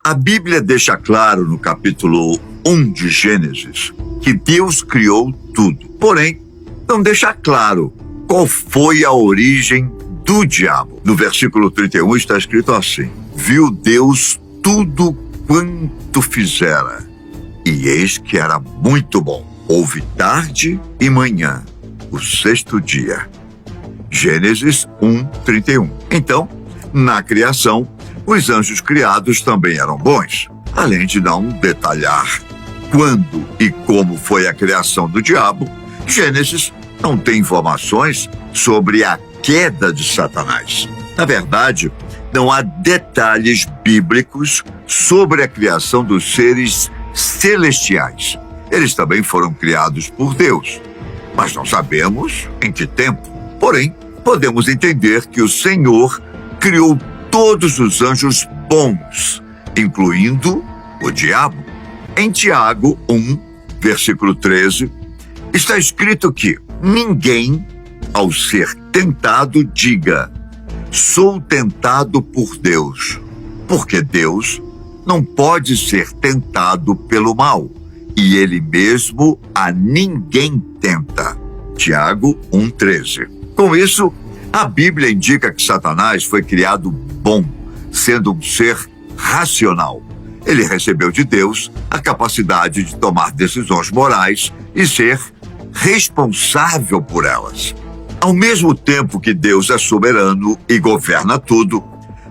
A Bíblia deixa claro no capítulo 1 de Gênesis que Deus criou tudo. Porém, não deixa claro qual foi a origem do diabo. No versículo 31 está escrito assim: viu Deus tudo quanto fizera, e eis que era muito bom. Houve tarde e manhã, o sexto dia. Gênesis 1:31. Então, na criação, os anjos criados também eram bons, além de não detalhar quando e como foi a criação do diabo. Gênesis não tem informações sobre a queda de Satanás. Na verdade, não há detalhes bíblicos sobre a criação dos seres celestiais. Eles também foram criados por Deus, mas não sabemos em que tempo. Porém, podemos entender que o Senhor criou todos os anjos bons, incluindo o diabo. Em Tiago 1, versículo 13, está escrito que ninguém, ao ser tentado, diga: sou tentado por Deus, porque Deus não pode ser tentado pelo mal, e Ele mesmo a ninguém tenta. Tiago 1,13. Com isso, a Bíblia indica que Satanás foi criado bom, sendo um ser racional. Ele recebeu de Deus a capacidade de tomar decisões morais e ser responsável por elas. Ao mesmo tempo que Deus é soberano e governa tudo,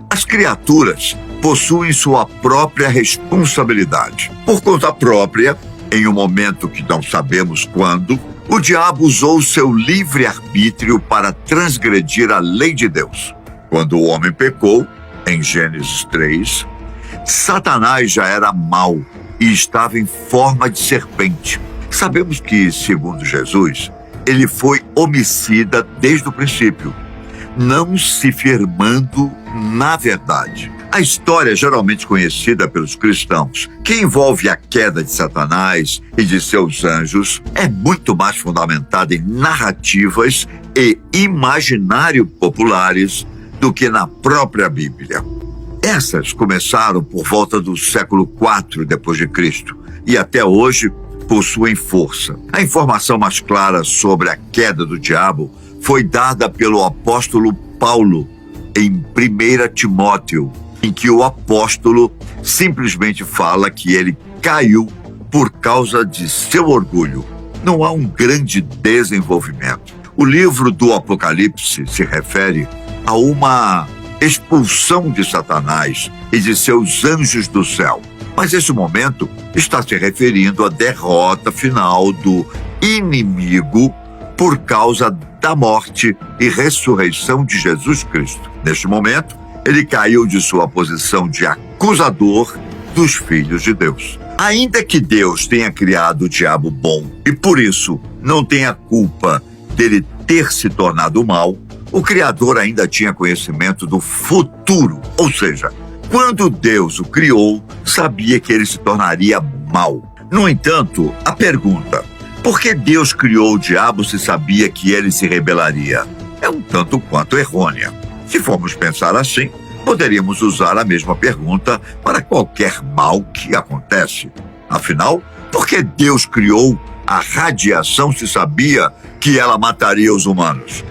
as criaturas possuem sua própria responsabilidade. Por conta própria, em um momento que não sabemos quando, o diabo usou seu livre-arbítrio para transgredir a lei de Deus. Quando o homem pecou, em Gênesis 3, Satanás já era mau e estava em forma de serpente. Sabemos que, segundo Jesus, ele foi homicida desde o princípio, não se firmando na verdade. A história geralmente conhecida pelos cristãos, que envolve a queda de Satanás e de seus anjos, é muito mais fundamentada em narrativas e imaginário populares do que na própria Bíblia. Essas começaram por volta do século IV d.C. e até hoje possuem força. A informação mais clara sobre a queda do diabo foi dada pelo apóstolo Paulo em 1 Timóteo, em que o apóstolo simplesmente fala que ele caiu por causa de seu orgulho. Não há um grande desenvolvimento. O livro do Apocalipse se refere a uma expulsão de Satanás e de seus anjos do céu. Mas esse momento está se referindo à derrota final do inimigo por causa da morte e ressurreição de Jesus Cristo. Neste momento, ele caiu de sua posição de acusador dos filhos de Deus. Ainda que Deus tenha criado o diabo bom e por isso não tenha culpa dele ter se tornado mal, o Criador ainda tinha conhecimento do futuro, ou seja, quando Deus o criou, sabia que ele se tornaria mal. No entanto, a pergunta: por que Deus criou o diabo se sabia que ele se rebelaria? É um tanto quanto errônea. Se formos pensar assim, poderíamos usar a mesma pergunta para qualquer mal que acontece. Afinal, por que Deus criou a radiação se sabia que ela mataria os humanos?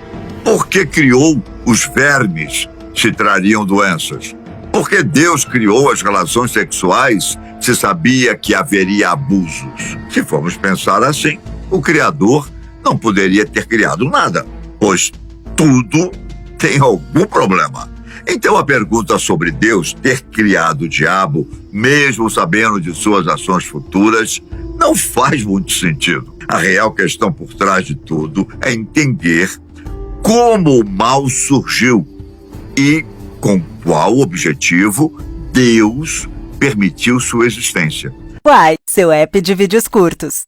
Por que criou os vermes se trariam doenças? Por que Deus criou as relações sexuais se sabia que haveria abusos? Se formos pensar assim, o Criador não poderia ter criado nada, pois tudo tem algum problema. Então a pergunta sobre Deus ter criado o diabo, mesmo sabendo de suas ações futuras, não faz muito sentido. A real questão por trás de tudo é entender como o mal surgiu e com qual objetivo Deus permitiu sua existência. Uai, seu app de vídeos curtos.